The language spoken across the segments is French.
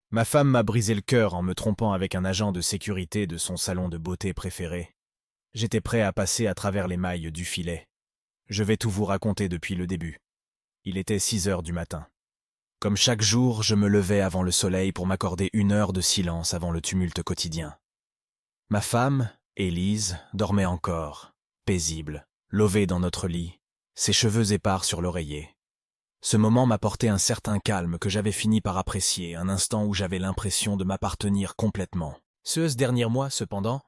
Ma femme m'a brisé le cœur en me trompant avec un agent de sécurité de son salon de beauté préféré. J'étais prêt à passer à travers les mailles du filet. Je vais tout vous raconter depuis le début. Il était 6 heures du matin. Comme chaque jour, je me levais avant le soleil pour m'accorder 1 heure de silence avant le tumulte quotidien. Ma femme, Élise, dormait encore, paisible, lovée dans notre lit, ses cheveux épars sur l'oreiller. Ce moment m'apportait un certain calme que j'avais fini par apprécier, un instant où j'avais l'impression de m'appartenir complètement. Ce dernier mois, cependant,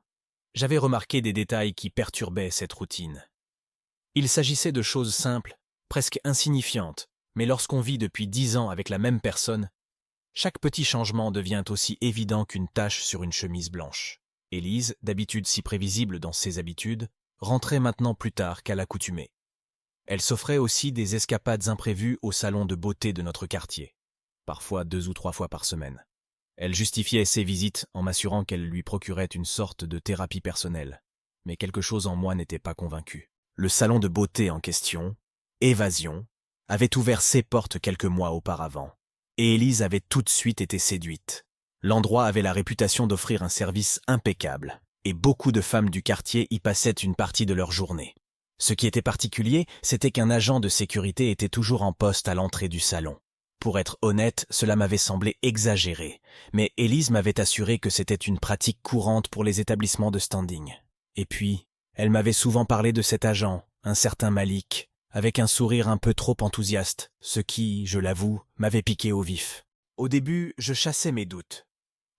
j'avais remarqué des détails qui perturbaient cette routine. Il s'agissait de choses simples, presque insignifiantes, mais lorsqu'on vit depuis 10 ans avec la même personne, chaque petit changement devient aussi évident qu'une tache sur une chemise blanche. Élise, d'habitude si prévisible dans ses habitudes, rentrait maintenant plus tard qu'à l'accoutumée. Elle s'offrait aussi des escapades imprévues au salon de beauté de notre quartier, parfois 2 ou 3 fois par semaine. Elle justifiait ses visites en m'assurant qu'elle lui procurait une sorte de thérapie personnelle, mais quelque chose en moi n'était pas convaincu. Le salon de beauté en question, Évasion, avait ouvert ses portes quelques mois auparavant, et Élise avait tout de suite été séduite. L'endroit avait la réputation d'offrir un service impeccable, et beaucoup de femmes du quartier y passaient une partie de leur journée. Ce qui était particulier, c'était qu'un agent de sécurité était toujours en poste à l'entrée du salon. Pour être honnête, cela m'avait semblé exagéré, mais Élise m'avait assuré que c'était une pratique courante pour les établissements de standing. Et puis, elle m'avait souvent parlé de cet agent, un certain Malik, avec un sourire un peu trop enthousiaste, ce qui, je l'avoue, m'avait piqué au vif. Au début, je chassais mes doutes.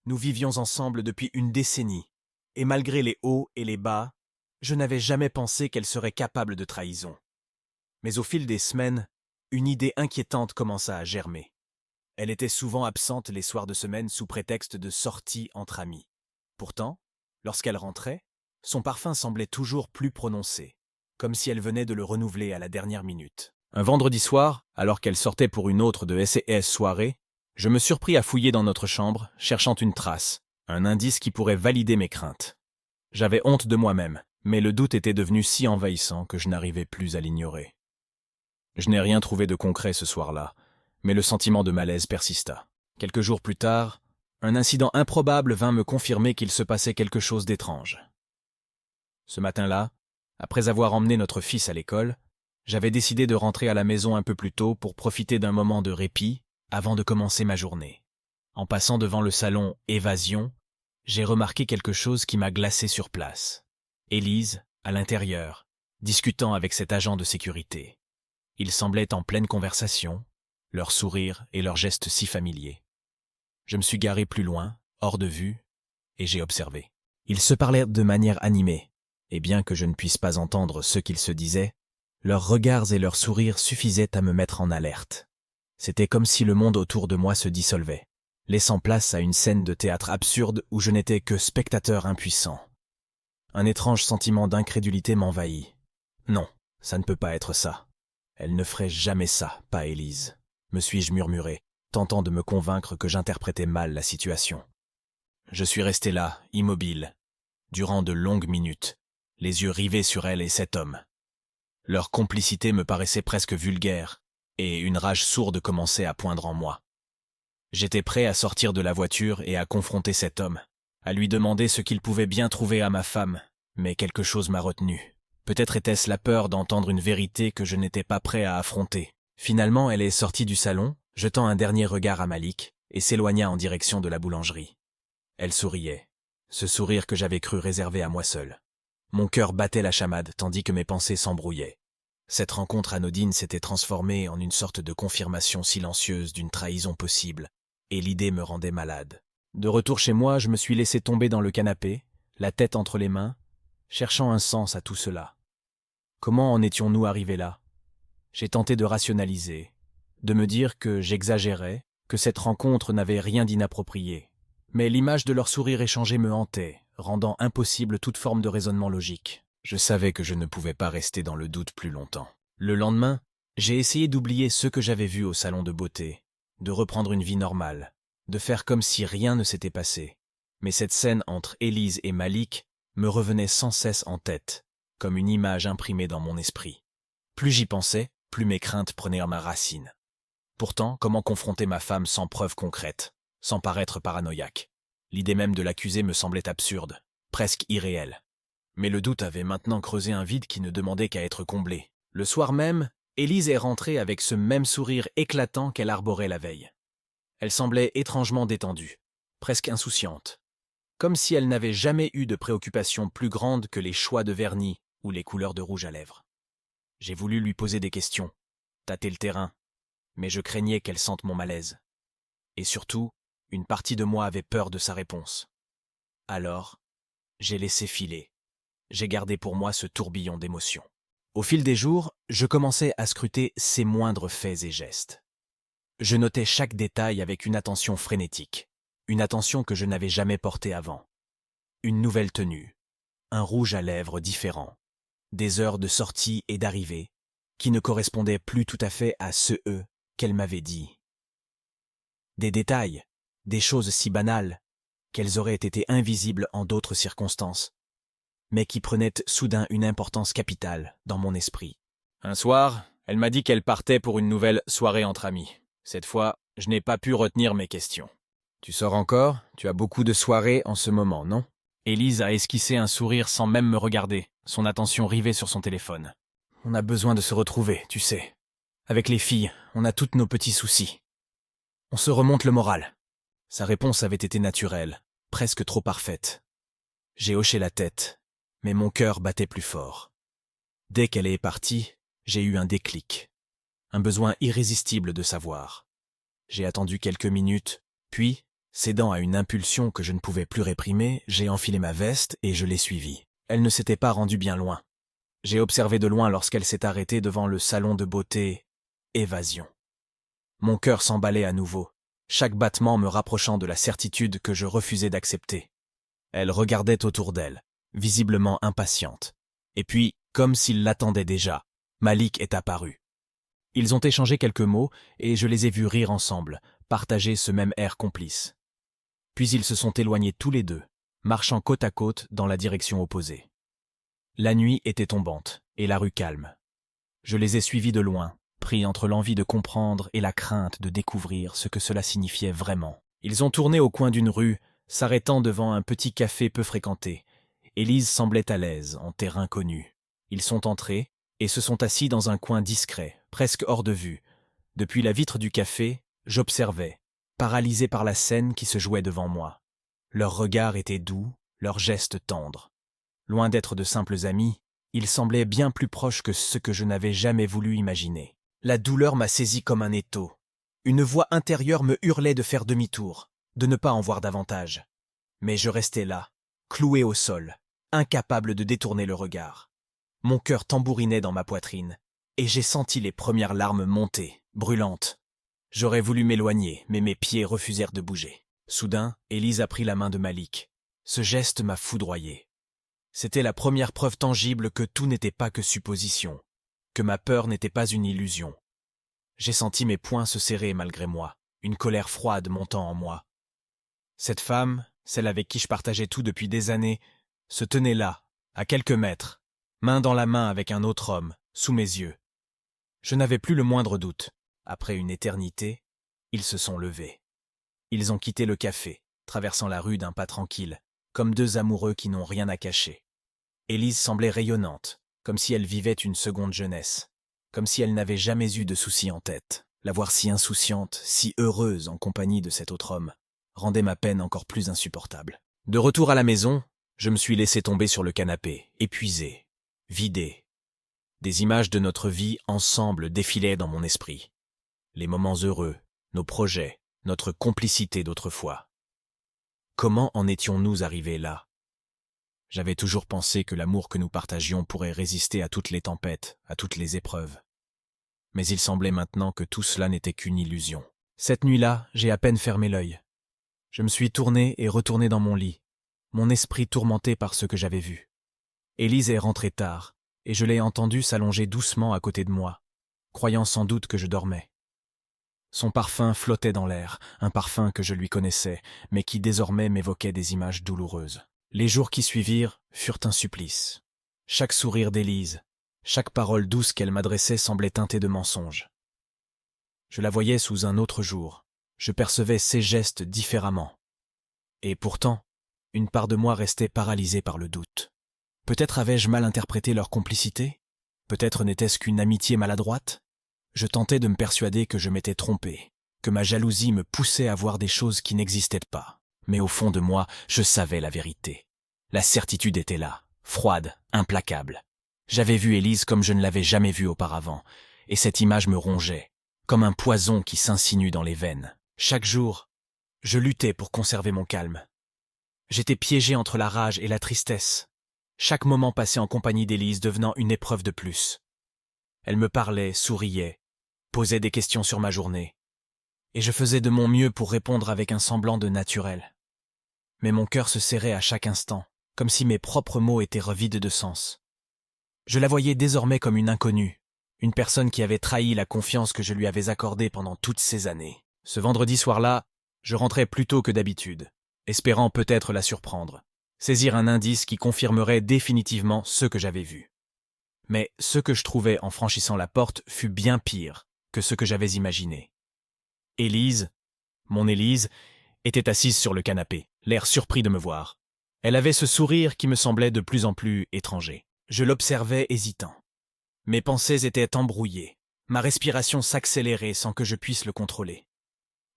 Nous vivions ensemble depuis une décennie, et malgré les hauts et les bas, je n'avais jamais pensé qu'elle serait capable de trahison. Mais au fil des semaines, une idée inquiétante commença à germer. Elle était souvent absente les soirs de semaine sous prétexte de sorties entre amis. Pourtant, lorsqu'elle rentrait, son parfum semblait toujours plus prononcé, comme si elle venait de le renouveler à la dernière minute. Un vendredi soir, alors qu'elle sortait pour une autre de S&S soirée, je me surpris à fouiller dans notre chambre, cherchant une trace, un indice qui pourrait valider mes craintes. J'avais honte de moi-même, mais le doute était devenu si envahissant que je n'arrivais plus à l'ignorer. Je n'ai rien trouvé de concret ce soir-là, mais le sentiment de malaise persista. Quelques jours plus tard, un incident improbable vint me confirmer qu'il se passait quelque chose d'étrange. Ce matin-là, après avoir emmené notre fils à l'école, j'avais décidé de rentrer à la maison un peu plus tôt pour profiter d'un moment de répit avant de commencer ma journée. En passant devant le salon Évasion, j'ai remarqué quelque chose qui m'a glacé sur place. Élise, à l'intérieur, discutant avec cet agent de sécurité. Ils semblaient en pleine conversation, leur sourire et leurs gestes si familiers. Je me suis garé plus loin, hors de vue, et j'ai observé. Ils se parlaient de manière animée, et bien que je ne puisse pas entendre ce qu'ils se disaient, leurs regards et leurs sourires suffisaient à me mettre en alerte. C'était comme si le monde autour de moi se dissolvait, laissant place à une scène de théâtre absurde où je n'étais que spectateur impuissant. Un étrange sentiment d'incrédulité m'envahit. Non, ça ne peut pas être ça. Elle ne ferait jamais ça, pas Élise, me suis-je murmuré, tentant de me convaincre que j'interprétais mal la situation. Je suis resté là, immobile, durant de longues minutes, les yeux rivés sur elle et cet homme. Leur complicité me paraissait presque vulgaire, et une rage sourde commençait à poindre en moi. J'étais prêt à sortir de la voiture et à confronter cet homme, à lui demander ce qu'il pouvait bien trouver à ma femme, mais quelque chose m'a retenu. Peut-être était-ce la peur d'entendre une vérité que je n'étais pas prêt à affronter. Finalement, elle est sortie du salon, jetant un dernier regard à Malik, et s'éloigna en direction de la boulangerie. Elle souriait, ce sourire que j'avais cru réservé à moi seul. Mon cœur battait la chamade tandis que mes pensées s'embrouillaient. Cette rencontre anodine s'était transformée en une sorte de confirmation silencieuse d'une trahison possible, et l'idée me rendait malade. De retour chez moi, je me suis laissé tomber dans le canapé, la tête entre les mains, cherchant un sens à tout cela. Comment en étions-nous arrivés là? J'ai tenté de rationaliser, de me dire que j'exagérais, que cette rencontre n'avait rien d'inapproprié. Mais l'image de leur sourire échangé me hantait, rendant impossible toute forme de raisonnement logique. Je savais que je ne pouvais pas rester dans le doute plus longtemps. Le lendemain, j'ai essayé d'oublier ce que j'avais vu au salon de beauté, de reprendre une vie normale, de faire comme si rien ne s'était passé. Mais cette scène entre Élise et Malik me revenait sans cesse en tête, comme une image imprimée dans mon esprit. Plus j'y pensais, plus mes craintes prenaient ma racine. Pourtant, comment confronter ma femme sans preuve concrète? sans paraître paranoïaque. L'idée même de l'accuser me semblait absurde, presque irréelle. Mais le doute avait maintenant creusé un vide qui ne demandait qu'à être comblé. Le soir même, Élise est rentrée avec ce même sourire éclatant qu'elle arborait la veille. Elle semblait étrangement détendue, presque insouciante, comme si elle n'avait jamais eu de préoccupation plus grande que les choix de vernis ou les couleurs de rouge à lèvres. J'ai voulu lui poser des questions, tâter le terrain, mais je craignais qu'elle sente mon malaise. Et surtout, une partie de moi avait peur de sa réponse. Alors, j'ai laissé filer. J'ai gardé pour moi ce tourbillon d'émotions. Au fil des jours, je commençais à scruter ses moindres faits et gestes. Je notais chaque détail avec une attention frénétique, une attention que je n'avais jamais portée avant. Une nouvelle tenue, un rouge à lèvres différent, des heures de sortie et d'arrivée qui ne correspondaient plus tout à fait à ceux qu'elle m'avait dit. Des détails, des choses si banales qu'elles auraient été invisibles en d'autres circonstances, mais qui prenaient soudain une importance capitale dans mon esprit. Un soir, elle m'a dit qu'elle partait pour une nouvelle soirée entre amis. Cette fois, je n'ai pas pu retenir mes questions. « Tu sors encore? Tu as beaucoup de soirées en ce moment, non ?» Élise a esquissé un sourire sans même me regarder, son attention rivée sur son téléphone. « On a besoin de se retrouver, tu sais. Avec les filles, on a tous nos petits soucis. On se remonte le moral. » Sa réponse avait été naturelle, presque trop parfaite. J'ai hoché la tête, mais mon cœur battait plus fort. Dès qu'elle est partie, j'ai eu un déclic, un besoin irrésistible de savoir. J'ai attendu quelques minutes, puis, cédant à une impulsion que je ne pouvais plus réprimer, j'ai enfilé ma veste et je l'ai suivie. Elle ne s'était pas rendue bien loin. J'ai observé de loin lorsqu'elle s'est arrêtée devant le salon de beauté « Évasion ». Mon cœur s'emballait à nouveau, chaque battement me rapprochant de la certitude que je refusais d'accepter. Elle regardait autour d'elle, visiblement impatiente. Et puis, comme s'il l'attendait déjà, Malik est apparu. Ils ont échangé quelques mots et je les ai vus rire ensemble, partager ce même air complice. Puis ils se sont éloignés tous les deux, marchant côte à côte dans la direction opposée. La nuit était tombante et la rue calme. Je les ai suivis de loin, pris entre l'envie de comprendre et la crainte de découvrir ce que cela signifiait vraiment. Ils ont tourné au coin d'une rue, s'arrêtant devant un petit café peu fréquenté. Élise semblait à l'aise, en terrain connu. Ils sont entrés et se sont assis dans un coin discret, presque hors de vue. Depuis la vitre du café, j'observais, paralysé par la scène qui se jouait devant moi. Leurs regards étaient doux, leurs gestes tendres. Loin d'être de simples amis, ils semblaient bien plus proches que ce que je n'avais jamais voulu imaginer. La douleur m'a saisi comme un étau. Une voix intérieure me hurlait de faire demi-tour, de ne pas en voir davantage. Mais je restais là, cloué au sol, incapable de détourner le regard. Mon cœur tambourinait dans ma poitrine, et j'ai senti les premières larmes monter, brûlantes. J'aurais voulu m'éloigner, mais mes pieds refusèrent de bouger. Soudain, Élise a pris la main de Malik. Ce geste m'a foudroyé. C'était la première preuve tangible que tout n'était pas que supposition, que ma peur n'était pas une illusion. J'ai senti mes poings se serrer malgré moi, une colère froide montant en moi. Cette femme, celle avec qui je partageais tout depuis des années, se tenait là, à quelques mètres, main dans la main avec un autre homme, sous mes yeux. Je n'avais plus le moindre doute. Après une éternité, ils se sont levés. Ils ont quitté le café, traversant la rue d'un pas tranquille, comme deux amoureux qui n'ont rien à cacher. Élise semblait rayonnante, comme si elle vivait une seconde jeunesse, comme si elle n'avait jamais eu de soucis en tête. La voir si insouciante, si heureuse en compagnie de cet autre homme, rendait ma peine encore plus insupportable. De retour à la maison, je me suis laissé tomber sur le canapé, épuisé, vidé. Des images de notre vie ensemble défilaient dans mon esprit. Les moments heureux, nos projets, notre complicité d'autrefois. Comment en étions-nous arrivés là? J'avais toujours pensé que l'amour que nous partagions pourrait résister à toutes les tempêtes, à toutes les épreuves. Mais il semblait maintenant que tout cela n'était qu'une illusion. Cette nuit-là, j'ai à peine fermé l'œil. Je me suis tourné et retourné dans mon lit, mon esprit tourmenté par ce que j'avais vu. Élise est rentrée tard, et je l'ai entendue s'allonger doucement à côté de moi, croyant sans doute que je dormais. Son parfum flottait dans l'air, un parfum que je lui connaissais, mais qui désormais m'évoquait des images douloureuses. Les jours qui suivirent furent un supplice. Chaque sourire d'Élise, chaque parole douce qu'elle m'adressait semblait teintée de mensonges. Je la voyais sous un autre jour. Je percevais ses gestes différemment. Et pourtant, une part de moi restait paralysée par le doute. Peut-être avais-je mal interprété leur complicité? Peut-être n'était-ce qu'une amitié maladroite? Je tentais de me persuader que je m'étais trompé, que ma jalousie me poussait à voir des choses qui n'existaient pas. Mais au fond de moi, je savais la vérité. La certitude était là, froide, implacable. J'avais vu Élise comme je ne l'avais jamais vue auparavant, et cette image me rongeait, comme un poison qui s'insinue dans les veines. Chaque jour, je luttais pour conserver mon calme. J'étais piégé entre la rage et la tristesse, chaque moment passé en compagnie d'Élise devenant une épreuve de plus. Elle me parlait, souriait, posait des questions sur ma journée, et je faisais de mon mieux pour répondre avec un semblant de naturel. Mais mon cœur se serrait à chaque instant, comme si mes propres mots étaient revides de sens. Je la voyais désormais comme une inconnue, une personne qui avait trahi la confiance que je lui avais accordée pendant toutes ces années. Ce vendredi soir-là, je rentrais plus tôt que d'habitude, espérant peut-être la surprendre, saisir un indice qui confirmerait définitivement ce que j'avais vu. Mais ce que je trouvais en franchissant la porte fut bien pire que ce que j'avais imaginé. Élise, mon Élise, était assise sur le canapé, l'air surpris de me voir. Elle avait ce sourire qui me semblait de plus en plus étranger. Je l'observais hésitant. Mes pensées étaient embrouillées. Ma respiration s'accélérait sans que je puisse le contrôler.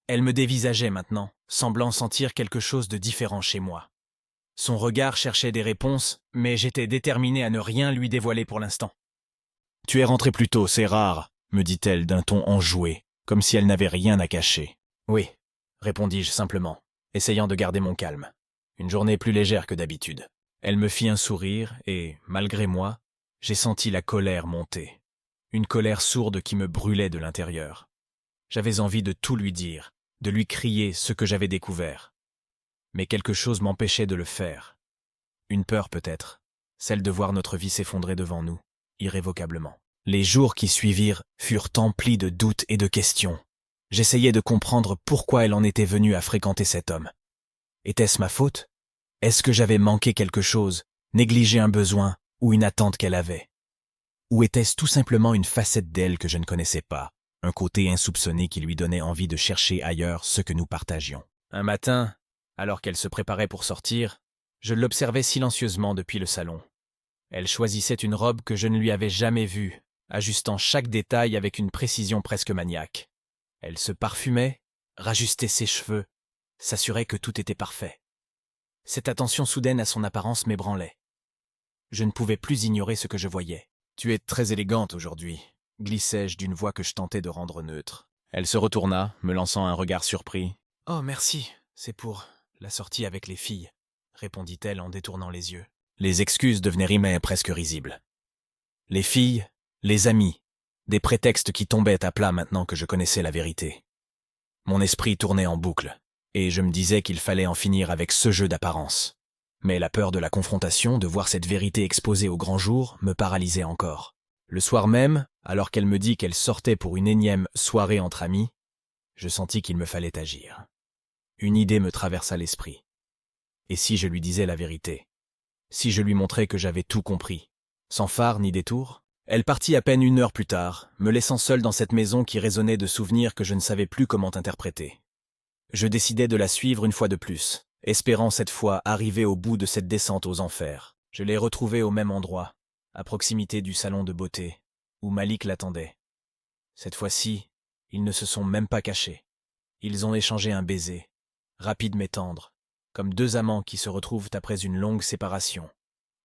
Elle me dévisageait maintenant, semblant sentir quelque chose de différent chez moi. Son regard cherchait des réponses, mais j'étais déterminé à ne rien lui dévoiler pour l'instant. « Tu es rentré plus tôt, c'est rare, » me dit-elle d'un ton enjoué, comme si elle n'avait rien à cacher. « Oui, » répondis-je simplement, essayant de garder mon calme. Une journée plus légère que d'habitude. Elle me fit un sourire et, malgré moi, j'ai senti la colère monter. Une colère sourde qui me brûlait de l'intérieur. J'avais envie de tout lui dire, de lui crier ce que j'avais découvert. Mais quelque chose m'empêchait de le faire. Une peur peut-être, celle de voir notre vie s'effondrer devant nous, irrévocablement. Les jours qui suivirent furent emplis de doutes et de questions. J'essayais de comprendre pourquoi elle en était venue à fréquenter cet homme. Était-ce ma faute? Est-ce que j'avais manqué quelque chose, négligé un besoin ou une attente qu'elle avait? Ou était-ce tout simplement une facette d'elle que je ne connaissais pas, un côté insoupçonné qui lui donnait envie de chercher ailleurs ce que nous partagions? Un matin, alors qu'elle se préparait pour sortir, je l'observais silencieusement depuis le salon. Elle choisissait une robe que je ne lui avais jamais vue, ajustant chaque détail avec une précision presque maniaque. Elle se parfumait, rajustait ses cheveux, s'assurait que tout était parfait. Cette attention soudaine à son apparence m'ébranlait. Je ne pouvais plus ignorer ce que je voyais. « Tu es très élégante aujourd'hui », glissai-je d'une voix que je tentais de rendre neutre. Elle se retourna, me lançant un regard surpris. « Oh, merci, c'est pour la sortie avec les filles », répondit-elle en détournant les yeux. Les excuses devenaient rimes presque risibles. Les filles, les amis, des prétextes qui tombaient à plat maintenant que je connaissais la vérité. Mon esprit tournait en boucle, et je me disais qu'il fallait en finir avec ce jeu d'apparence. Mais la peur de la confrontation, de voir cette vérité exposée au grand jour, me paralysait encore. Le soir même, alors qu'elle me dit qu'elle sortait pour une énième soirée entre amis, je sentis qu'il me fallait agir. Une idée me traversa l'esprit. Et si je lui disais la vérité? Si je lui montrais que j'avais tout compris, sans phare ni détour? Elle partit à peine 1 heure plus tard, me laissant seul dans cette maison qui résonnait de souvenirs que je ne savais plus comment interpréter. Je décidai de la suivre une fois de plus, espérant cette fois arriver au bout de cette descente aux enfers. Je l'ai retrouvée au même endroit, à proximité du salon de beauté, où Malik l'attendait. Cette fois-ci, ils ne se sont même pas cachés. Ils ont échangé un baiser, rapide mais tendre, comme deux amants qui se retrouvent après une longue séparation.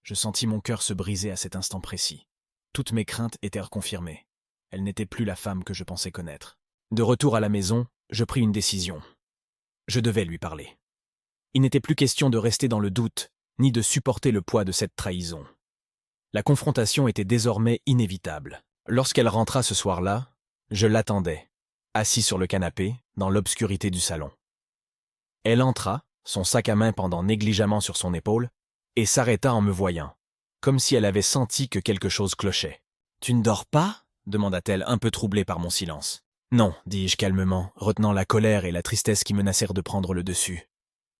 Je sentis mon cœur se briser à cet instant précis. Toutes mes craintes étaient reconfirmées. Elle n'était plus la femme que je pensais connaître. De retour à la maison, je pris une décision. Je devais lui parler. Il n'était plus question de rester dans le doute, ni de supporter le poids de cette trahison. La confrontation était désormais inévitable. Lorsqu'elle rentra ce soir-là, je l'attendais, assis sur le canapé, dans l'obscurité du salon. Elle entra, son sac à main pendant négligemment sur son épaule, et s'arrêta en me voyant, comme si elle avait senti que quelque chose clochait. « Tu ne dors pas ?» demanda-t-elle, un peu troublée par mon silence. « Non, dis-je calmement, retenant la colère et la tristesse qui menacèrent de prendre le dessus.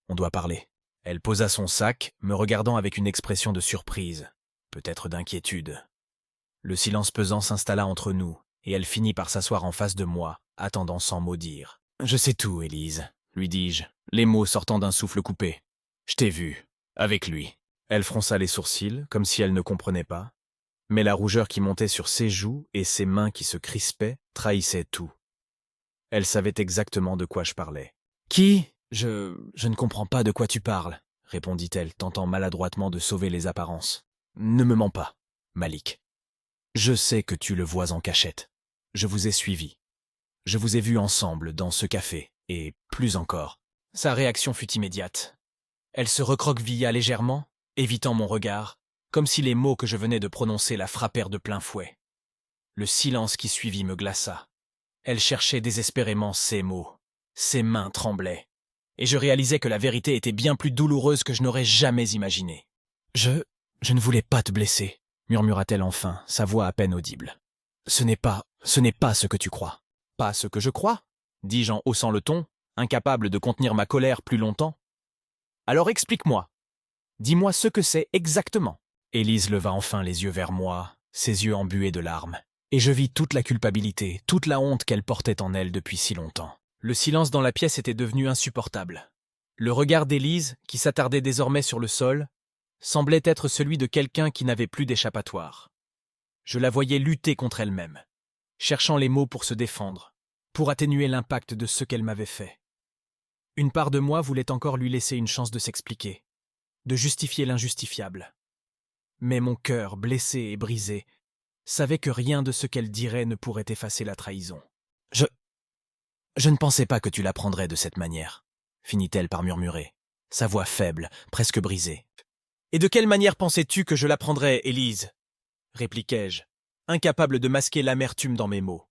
On doit parler. » Elle posa son sac, me regardant avec une expression de surprise, peut-être d'inquiétude. Le silence pesant s'installa entre nous, et elle finit par s'asseoir en face de moi, attendant sans mot dire. Je sais tout, Élise, lui dis-je, les mots sortant d'un souffle coupé. Je t'ai vu, avec lui. Elle fronça les sourcils, comme si elle ne comprenait pas, mais la rougeur qui montait sur ses joues et ses mains qui se crispaient trahissaient tout. Elle savait exactement de quoi je parlais. Qui? Je ne comprends pas de quoi tu parles, répondit-elle, tentant maladroitement de sauver les apparences. Ne me mens pas, Malik. Je sais que tu le vois en cachette. Je vous ai suivi. Je vous ai vus ensemble dans ce café, et plus encore. Sa réaction fut immédiate. Elle se recroquevilla légèrement, évitant mon regard, comme si les mots que je venais de prononcer la frappèrent de plein fouet. Le silence qui suivit me glaça. Elle cherchait désespérément ses mots. Ses mains tremblaient. Et je réalisais que la vérité était bien plus douloureuse que je n'aurais jamais imaginé. Je ne voulais pas te blesser, murmura-t-elle enfin, sa voix à peine audible. Ce n'est pas ce que tu crois. Pas ce que je crois, dis-je en haussant le ton, incapable de contenir ma colère plus longtemps. Alors explique-moi. Dis-moi ce que c'est exactement. Élise leva enfin les yeux vers moi, ses yeux embués de larmes, et je vis toute la culpabilité, toute la honte qu'elle portait en elle depuis si longtemps. Le silence dans la pièce était devenu insupportable. Le regard d'Élise, qui s'attardait désormais sur le sol, semblait être celui de quelqu'un qui n'avait plus d'échappatoire. Je la voyais lutter contre elle-même, cherchant les mots pour se défendre, pour atténuer l'impact de ce qu'elle m'avait fait. Une part de moi voulait encore lui laisser une chance de s'expliquer, de justifier l'injustifiable. Mais mon cœur, blessé et brisé, savait que rien de ce qu'elle dirait ne pourrait effacer la trahison. Je ne pensais pas que tu l'apprendrais de cette manière, finit-elle par murmurer, sa voix faible, presque brisée. Et de quelle manière pensais-tu que je l'apprendrais, Élise ? Répliquai-je, incapable de masquer l'amertume dans mes mots.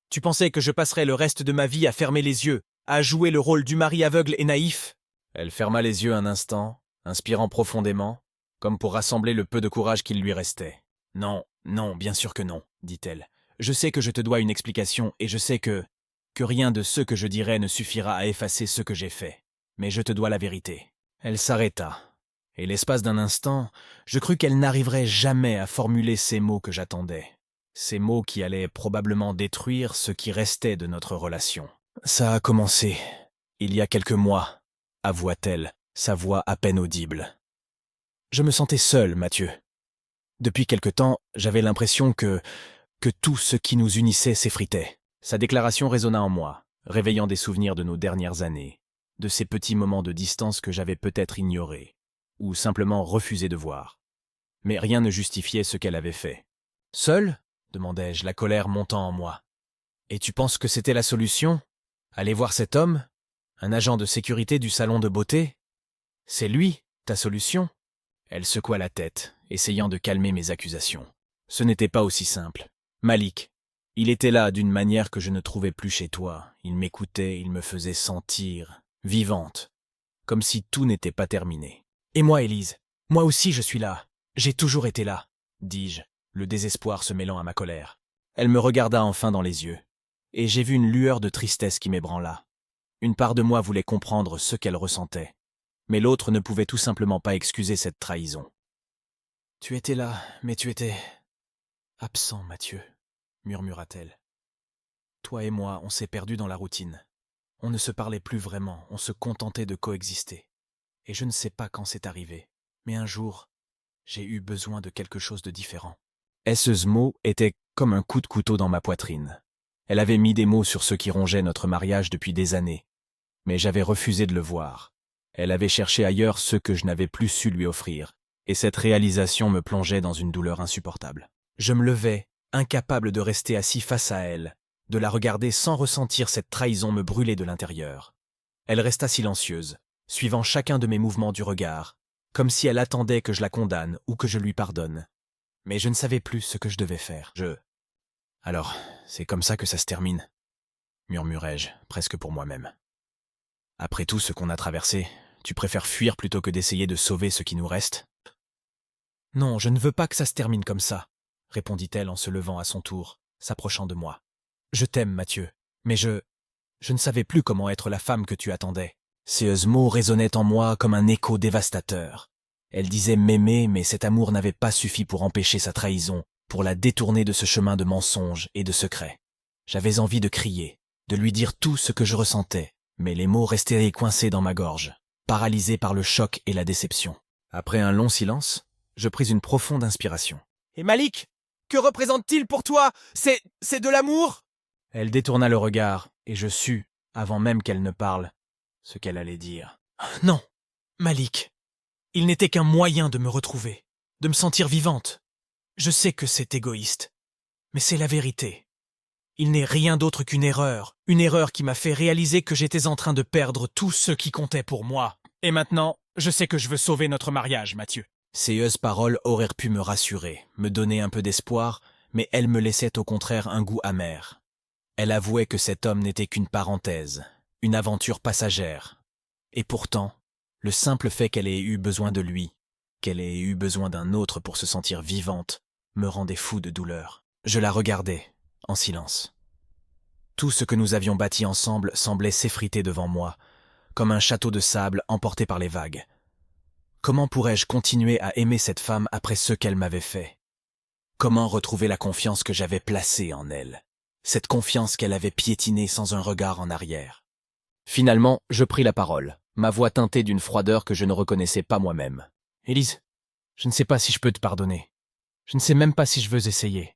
Tu pensais que je passerais le reste de ma vie à fermer les yeux, à jouer le rôle du mari aveugle et naïf ? Elle ferma les yeux un instant, inspirant profondément, comme pour rassembler le peu de courage qu'il lui restait. Non, non, bien sûr que non, dit-elle. Je sais que je te dois une explication et je sais que rien de ce que je dirai ne suffira à effacer ce que j'ai fait. Mais je te dois la vérité. Elle s'arrêta, et l'espace d'un instant, je crus qu'elle n'arriverait jamais à formuler ces mots que j'attendais. Ces mots qui allaient probablement détruire ce qui restait de notre relation. Ça a commencé, il y a quelques mois, avoua-t-elle, sa voix à peine audible. Je me sentais seul, Mathieu. Depuis quelque temps, j'avais l'impression que tout ce qui nous unissait s'effritait. Sa déclaration résonna en moi, réveillant des souvenirs de nos dernières années, de ces petits moments de distance que j'avais peut-être ignorés, ou simplement refusé de voir. Mais rien ne justifiait ce qu'elle avait fait. « Seul ?» demandai-je, la colère montant en moi. « Et tu penses que c'était la solution ? Aller voir cet homme ? Un agent de sécurité du salon de beauté ? C'est lui, ta solution ?» Elle secoua la tête, essayant de calmer mes accusations. Ce n'était pas aussi simple. Malik, il était là d'une manière que je ne trouvais plus chez toi. Il m'écoutait, il me faisait sentir vivante, comme si tout n'était pas terminé. Et moi, Élise, moi aussi je suis là. J'ai toujours été là, dis-je, le désespoir se mêlant à ma colère. Elle me regarda enfin dans les yeux, et j'ai vu une lueur de tristesse qui m'ébranla. Une part de moi voulait comprendre ce qu'elle ressentait, mais l'autre ne pouvait tout simplement pas excuser cette trahison. « Tu étais là, mais tu étais absent, Mathieu, » murmura-t-elle. « Toi et moi, on s'est perdus dans la routine. On ne se parlait plus vraiment, on se contentait de coexister. Et je ne sais pas quand c'est arrivé, mais un jour, j'ai eu besoin de quelque chose de différent. » Ce mot était comme un coup de couteau dans ma poitrine. Elle avait mis des mots sur ce qui rongeait notre mariage depuis des années, mais j'avais refusé de le voir. Elle avait cherché ailleurs ce que je n'avais plus su lui offrir, et cette réalisation me plongeait dans une douleur insupportable. Je me levai, incapable de rester assis face à elle, de la regarder sans ressentir cette trahison me brûler de l'intérieur. Elle resta silencieuse, suivant chacun de mes mouvements du regard, comme si elle attendait que je la condamne ou que je lui pardonne. Mais je ne savais plus ce que je devais faire. Alors, c'est comme ça que ça se termine, murmurai-je, presque pour moi-même. Après tout ce qu'on a traversé, tu préfères fuir plutôt que d'essayer de sauver ce qui nous reste ? Non, je ne veux pas que ça se termine comme ça, répondit-elle en se levant à son tour, s'approchant de moi. Je t'aime, Mathieu, mais je ne savais plus comment être la femme que tu attendais. Ces mots résonnaient en moi comme un écho dévastateur. Elle disait m'aimer, mais cet amour n'avait pas suffi pour empêcher sa trahison, pour la détourner de ce chemin de mensonges et de secrets. J'avais envie de crier, de lui dire tout ce que je ressentais, mais les mots restaient coincés dans ma gorge, paralysés par le choc et la déception. Après un long silence, je pris une profonde inspiration. « Et Malik, que représente-t-il pour toi? C'est de l'amour ?» Elle détourna le regard, et je sus, avant même qu'elle ne parle, ce qu'elle allait dire. « Non, Malik, il n'était qu'un moyen de me retrouver, de me sentir vivante. Je sais que c'est égoïste, mais c'est la vérité. Il n'est rien d'autre qu'une erreur qui m'a fait réaliser que j'étais en train de perdre tout ce qui comptait pour moi. Et maintenant, je sais que je veux sauver notre mariage, Mathieu. » Ces paroles auraient pu me rassurer, me donner un peu d'espoir, mais elles me laissaient au contraire un goût amer. Elle avouait que cet homme n'était qu'une parenthèse, une aventure passagère. Et pourtant, le simple fait qu'elle ait eu besoin de lui, qu'elle ait eu besoin d'un autre pour se sentir vivante, me rendait fou de douleur. Je la regardais, en silence. Tout ce que nous avions bâti ensemble semblait s'effriter devant moi, comme un château de sable emporté par les vagues. Comment pourrais-je continuer à aimer cette femme après ce qu'elle m'avait fait? Comment retrouver la confiance que j'avais placée en elle? Cette confiance qu'elle avait piétinée sans un regard en arrière. Finalement, je pris la parole, ma voix teintée d'une froideur que je ne reconnaissais pas moi-même. « Élise, je ne sais pas si je peux te pardonner. Je ne sais même pas si je veux essayer.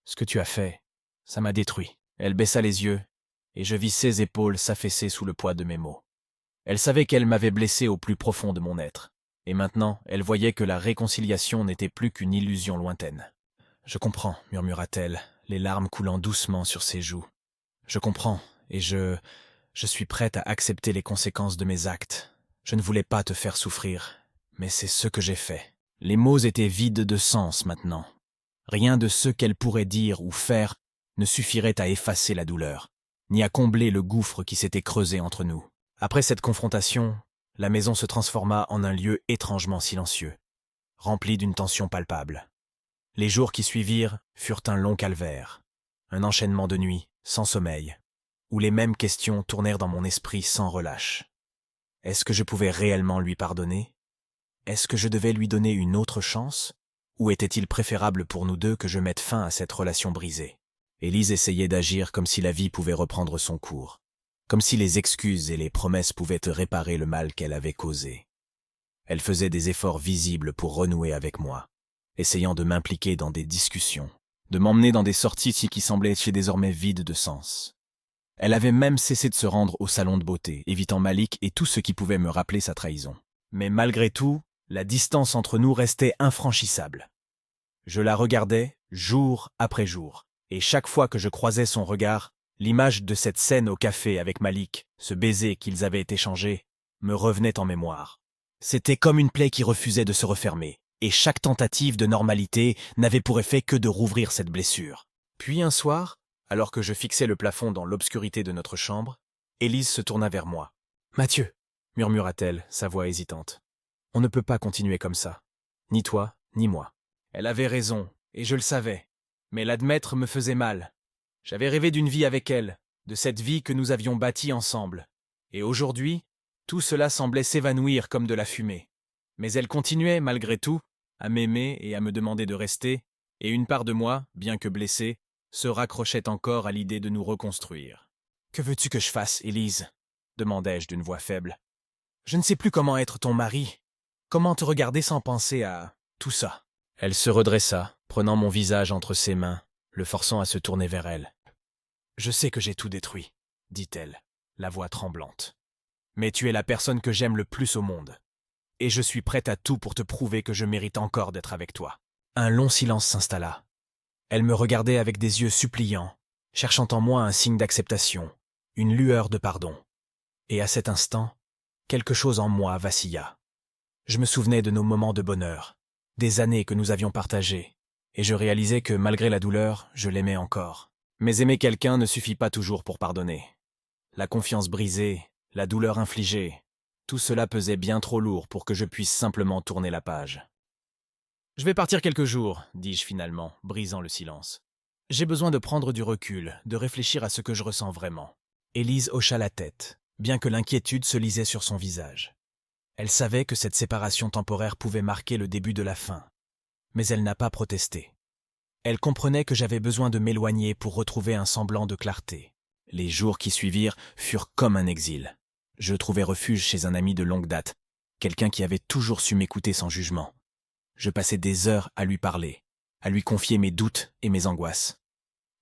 Ce que tu as fait, ça m'a détruit. » Elle baissa les yeux, et je vis ses épaules s'affaisser sous le poids de mes mots. Elle savait qu'elle m'avait blessé au plus profond de mon être. Et maintenant, elle voyait que la réconciliation n'était plus qu'une illusion lointaine. « Je comprends, » murmura-t-elle, les larmes coulant doucement sur ses joues. « Je comprends, et je suis prête à accepter les conséquences de mes actes. Je ne voulais pas te faire souffrir, mais c'est ce que j'ai fait. » Les mots étaient vides de sens maintenant. Rien de ce qu'elle pourrait dire ou faire ne suffirait à effacer la douleur, ni à combler le gouffre qui s'était creusé entre nous. Après cette confrontation, la maison se transforma en un lieu étrangement silencieux, rempli d'une tension palpable. Les jours qui suivirent furent un long calvaire, un enchaînement de nuits, sans sommeil, où les mêmes questions tournèrent dans mon esprit sans relâche. Est-ce que je pouvais réellement lui pardonner? Est-ce que je devais lui donner une autre chance? Ou était-il préférable pour nous deux que je mette fin à cette relation brisée? Élise essayait d'agir comme si la vie pouvait reprendre son cours, comme si les excuses et les promesses pouvaient réparer le mal qu'elle avait causé. Elle faisait des efforts visibles pour renouer avec moi, essayant de m'impliquer dans des discussions, de m'emmener dans des sorties qui semblaient désormais vides de sens. Elle avait même cessé de se rendre au salon de beauté, évitant Malik et tout ce qui pouvait me rappeler sa trahison. Mais malgré tout, la distance entre nous restait infranchissable. Je la regardais jour après jour, et chaque fois que je croisais son regard, l'image de cette scène au café avec Malik, ce baiser qu'ils avaient échangé, me revenait en mémoire. C'était comme une plaie qui refusait de se refermer, et chaque tentative de normalité n'avait pour effet que de rouvrir cette blessure. Puis un soir, alors que je fixais le plafond dans l'obscurité de notre chambre, Élise se tourna vers moi. « Mathieu, » murmura-t-elle, sa voix hésitante, « on ne peut pas continuer comme ça, ni toi, ni moi. » Elle avait raison, et je le savais, mais l'admettre me faisait mal. J'avais rêvé d'une vie avec elle, de cette vie que nous avions bâtie ensemble. Et aujourd'hui, tout cela semblait s'évanouir comme de la fumée. Mais elle continuait, malgré tout, à m'aimer et à me demander de rester, et une part de moi, bien que blessée, se raccrochait encore à l'idée de nous reconstruire. « Que veux-tu que je fasse, Élise ?» demandai-je d'une voix faible. « Je ne sais plus comment être ton mari, comment te regarder sans penser à tout ça. » Elle se redressa, prenant mon visage entre ses mains, le forçant à se tourner vers elle. « Je sais que j'ai tout détruit, » dit-elle, la voix tremblante. « Mais tu es la personne que j'aime le plus au monde. Et je suis prête à tout pour te prouver que je mérite encore d'être avec toi. » Un long silence s'installa. Elle me regardait avec des yeux suppliants, cherchant en moi un signe d'acceptation, une lueur de pardon. Et à cet instant, quelque chose en moi vacilla. Je me souvenais de nos moments de bonheur, des années que nous avions partagées, et je réalisais que, malgré la douleur, je l'aimais encore. Mais aimer quelqu'un ne suffit pas toujours pour pardonner. La confiance brisée, la douleur infligée, tout cela pesait bien trop lourd pour que je puisse simplement tourner la page. « Je vais partir quelques jours, » dis-je finalement, brisant le silence. « J'ai besoin de prendre du recul, de réfléchir à ce que je ressens vraiment. » Élise hocha la tête, bien que l'inquiétude se lisait sur son visage. Elle savait que cette séparation temporaire pouvait marquer le début de la fin, mais elle n'a pas protesté. Elle comprenait que j'avais besoin de m'éloigner pour retrouver un semblant de clarté. Les jours qui suivirent furent comme un exil. Je trouvai refuge chez un ami de longue date, quelqu'un qui avait toujours su m'écouter sans jugement. Je passais des heures à lui parler, à lui confier mes doutes et mes angoisses.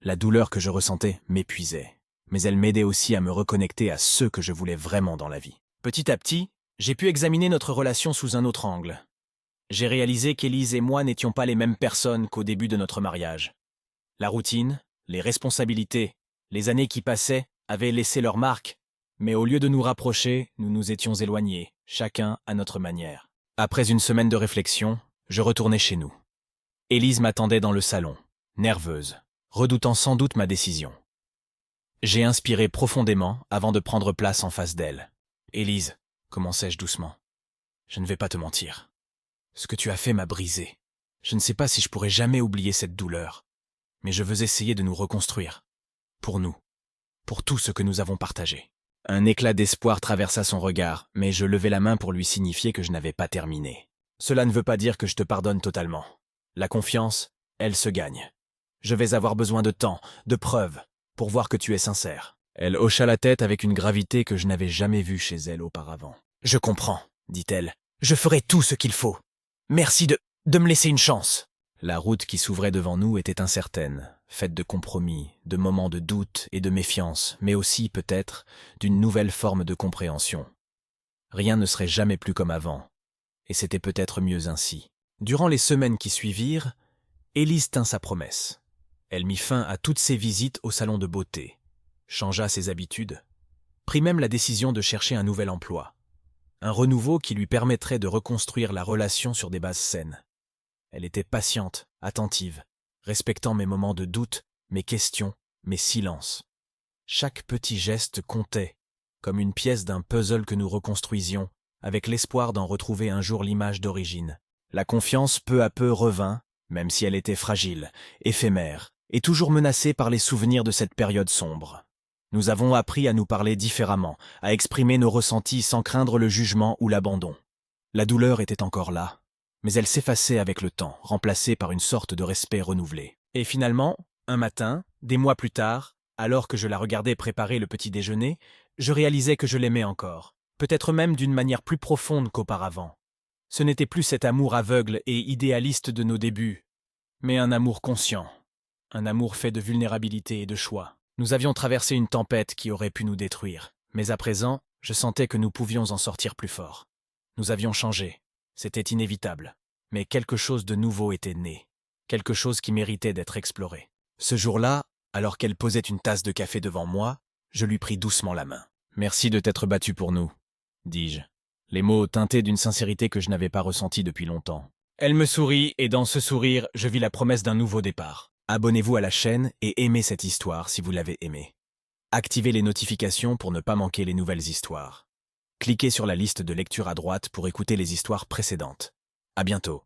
La douleur que je ressentais m'épuisait, mais elle m'aidait aussi à me reconnecter à ce que je voulais vraiment dans la vie. Petit à petit, j'ai pu examiner notre relation sous un autre angle. J'ai réalisé qu'Élise et moi n'étions pas les mêmes personnes qu'au début de notre mariage. La routine, les responsabilités, les années qui passaient avaient laissé leur marque, mais au lieu de nous rapprocher, nous nous étions éloignés, chacun à notre manière. Après une semaine de réflexion, je retournai chez nous. Élise m'attendait dans le salon, nerveuse, redoutant sans doute ma décision. J'ai inspiré profondément avant de prendre place en face d'elle. « Élise, commençai-je doucement, je ne vais pas te mentir. Ce que tu as fait m'a brisé. Je ne sais pas si je pourrai jamais oublier cette douleur, mais je veux essayer de nous reconstruire. Pour nous, pour tout ce que nous avons partagé. » Un éclat d'espoir traversa son regard, mais je levai la main pour lui signifier que je n'avais pas terminé. « Cela ne veut pas dire que je te pardonne totalement. La confiance, elle se gagne. Je vais avoir besoin de temps, de preuves, pour voir que tu es sincère. » Elle hocha la tête avec une gravité que je n'avais jamais vue chez elle auparavant. « Je comprends, dit-elle. Je ferai tout ce qu'il faut. Merci de me laisser une chance. » La route qui s'ouvrait devant nous était incertaine, faite de compromis, de moments de doute et de méfiance, mais aussi, peut-être, d'une nouvelle forme de compréhension. Rien ne serait jamais plus comme avant, et c'était peut-être mieux ainsi. Durant les semaines qui suivirent, Élise tint sa promesse. Elle mit fin à toutes ses visites au salon de beauté, changea ses habitudes, prit même la décision de chercher un nouvel emploi, un renouveau qui lui permettrait de reconstruire la relation sur des bases saines. Elle était patiente, attentive, respectant mes moments de doute, mes questions, mes silences. Chaque petit geste comptait, comme une pièce d'un puzzle que nous reconstruisions, avec l'espoir d'en retrouver un jour l'image d'origine. La confiance peu à peu revint, même si elle était fragile, éphémère, et toujours menacée par les souvenirs de cette période sombre. Nous avons appris à nous parler différemment, à exprimer nos ressentis sans craindre le jugement ou l'abandon. La douleur était encore là, mais elle s'effaçait avec le temps, remplacée par une sorte de respect renouvelé. Et finalement, un matin, des mois plus tard, alors que je la regardais préparer le petit déjeuner, je réalisais que je l'aimais encore, peut-être même d'une manière plus profonde qu'auparavant. Ce n'était plus cet amour aveugle et idéaliste de nos débuts, mais un amour conscient, un amour fait de vulnérabilité et de choix. Nous avions traversé une tempête qui aurait pu nous détruire, mais à présent, je sentais que nous pouvions en sortir plus forts. Nous avions changé, c'était inévitable, mais quelque chose de nouveau était né, quelque chose qui méritait d'être exploré. Ce jour-là, alors qu'elle posait une tasse de café devant moi, je lui pris doucement la main. « Merci de t'être battu pour nous, » dis-je, les mots teintés d'une sincérité que je n'avais pas ressentie depuis longtemps. Elle me sourit et dans ce sourire, je vis la promesse d'un nouveau départ. Abonnez-vous à la chaîne et aimez cette histoire si vous l'avez aimée. Activez les notifications pour ne pas manquer les nouvelles histoires. Cliquez sur la liste de lecture à droite pour écouter les histoires précédentes. À bientôt.